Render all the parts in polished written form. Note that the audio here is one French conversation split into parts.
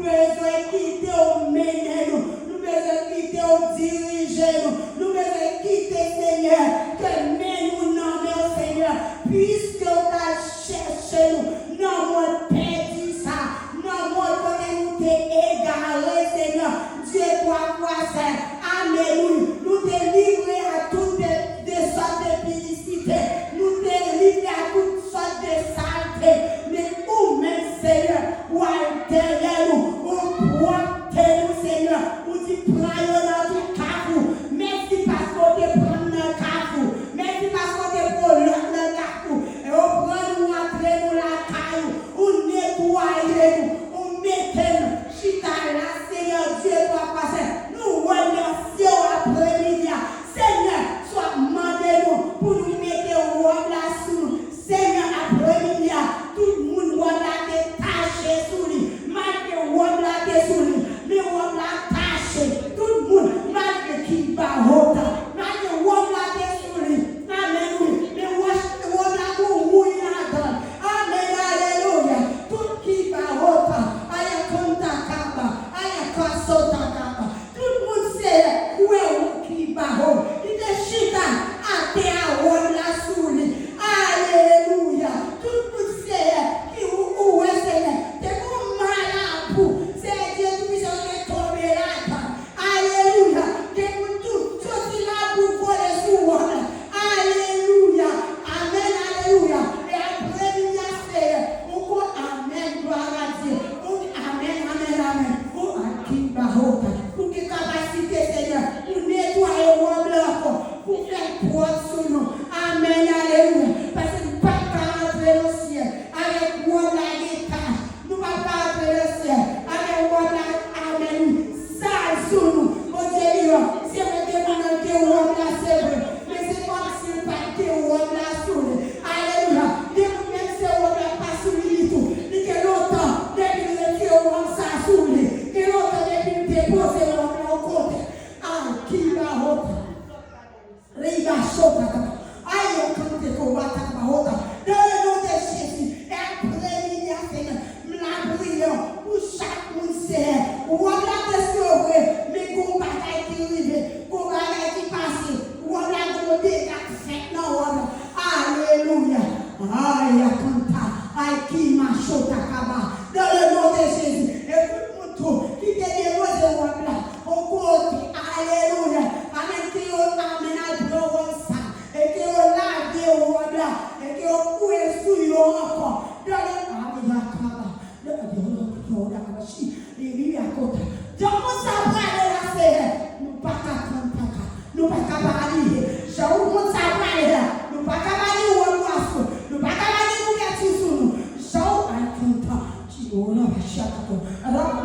besoin quitter au mener nous besoin quitter au diriger nous besoin quitter Seigneur que nous nommons Seigneur puisque on a cherché nous non moi perdu ça non moi qu'on nous égaré Seigneur Dieu toi voisin alléluia nous délivrer à toutes des sortes de publicité nous délivrer à toutes sortes de saleté mais où même Seigneur ou derrière nous ou pointer nous Seigneur ou dit prends dans tout cafou merci parce qu'on te prend dans le cafou merci parce qu'on te prend dans le cafou et on prend nous après nous la caillou ou nettoyer nous ou mettre nous chita là Seigneur Dieu toi passer nous remercions après-midi Seigneur soit mandé nous pour nous mettre au roi là sous Seigneur après-midi tout le monde doit la détacher sous lui malgré roi là sous lui mais roi là taché tout le monde malgré qui va haut malgré roi là sous lui amen mais roi là où il a donné amen alléluia tout qui va haut aya konta kaba aya kasota kaba tout le monde sait où est qui va haut il est chita à terre roi là sous lui alléluia tout le monde sait qui où est Seigneur t'es comme malade pour c'est Dieu qui puisse tomber là alléluia t'es pour tout ceci là pour voler sous moi alléluia amen alléluia et après il y a fait ou amen gloire à Dieu ou amen amen amen ou à qui bahota pour que capacité Seigneur pour nettoyer au blanc pour faire propre sur nous amen alléluia parce que nous ne pouvons pas rentrer au ciel avec moi la guitare nous ne pouvons pas rentrer au ciel avec moi la amen sale sur nous mon Dieu c'est vrai que maintenant que roi là c'est vrai mais c'est comme si le pas que roi là sur nous alléluia même si roi là pas sur lui tout il que longtemps depuis que roi ça sur lui que longtemps depuis déposer roi là au côté ah qui va rentrer Riba Sota, aïe, quand tu es au Wata Mahota, dans le nom de Jésus, et après-midi, Seigneur, la prière pour chaque monde, Seigneur, ou on a découvert, mais qu'on va qui arrive, qu'on va qui passe, ou on a demandé qu'à faire, non, alléluia, aïe, Kanta, aïe, qui m'a chota kaba, dans le nom de Jésus, et tout le monde qui te dévoile, on va au côté, alléluia, amen, amen. Et que on l'a dit au roi et que on couille sous yo encore. Dans le il y a côté. Donc on s'appelle la serre. Nous pas qu'à nous pas qu'à parler. J'avoue qu'on s'appelle là. Nous pas qu'à parler au roi. Nous pas qu'à parler pour mettre sur nous. J'avoue à content. Tu on a pas chaque alors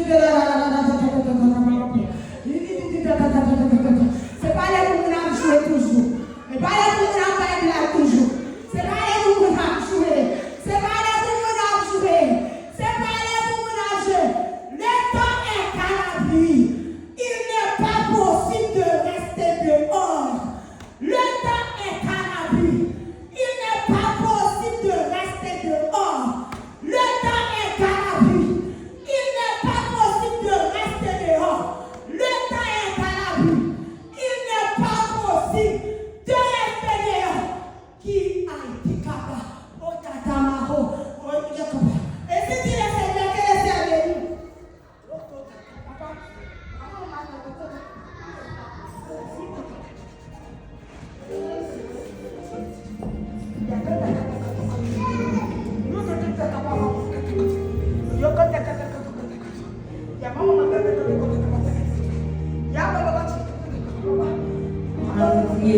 C'est pas les gens qui ont joué toujours. C'est pas les gens qui ont là toujours. C'est pas les gens qui ont joué. C'est pas les gens qui ont joué. C'est pas les gens qui ont joué. Le temps est à la vie. Il n'est pas possible de rester dehors. Le temps est à la vie. Il n'est pas possible de rester dehors. Le temps est à la vie. Il n'est pas possible de rester dehors. Le temps est à la vie. Il n'est pas possible de rester dehors. Qui a été capable? Oh, Tatamaho. Oh, Jacob. Et si tu es Seigneur, quel est avec nous?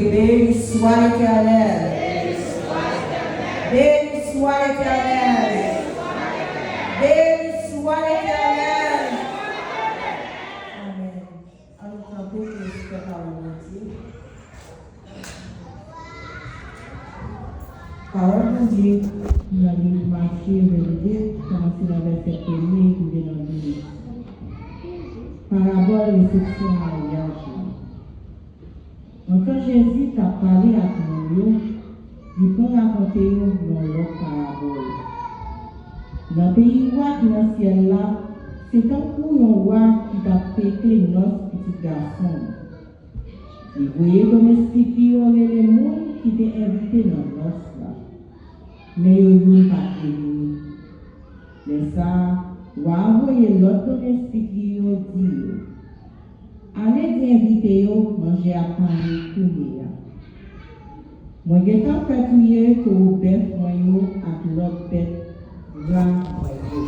Béni soit l'Éternel. Béni soit l'Éternel. Béni soit l'Éternel. Amen. Alors, tantôt, je suis parole de Dieu. Parole de Dieu, nous allons marcher vers le Dieu, commencer dans le verset 1er qui vient dans le livre. Parabole et réception mariage. Donc, quand Jésus t'a parlé à nous, il peut raconter dans l'autre parabole. Dans le pays roi qui est dans le ciel là, c'est un coup un roi qui t'a pété notre petit garçon. Il voyait domestique qui aurait les gens qui étaient invités dans l'os là. Mais ils n'ont pas élu. Mais ça, on va envoyer l'autre domestique qui a dit. Allez inviter yo manger à Paris couler. Moi j'ai tant fait tuer que bœuf moi yo avec l'autre bête grand moi yo.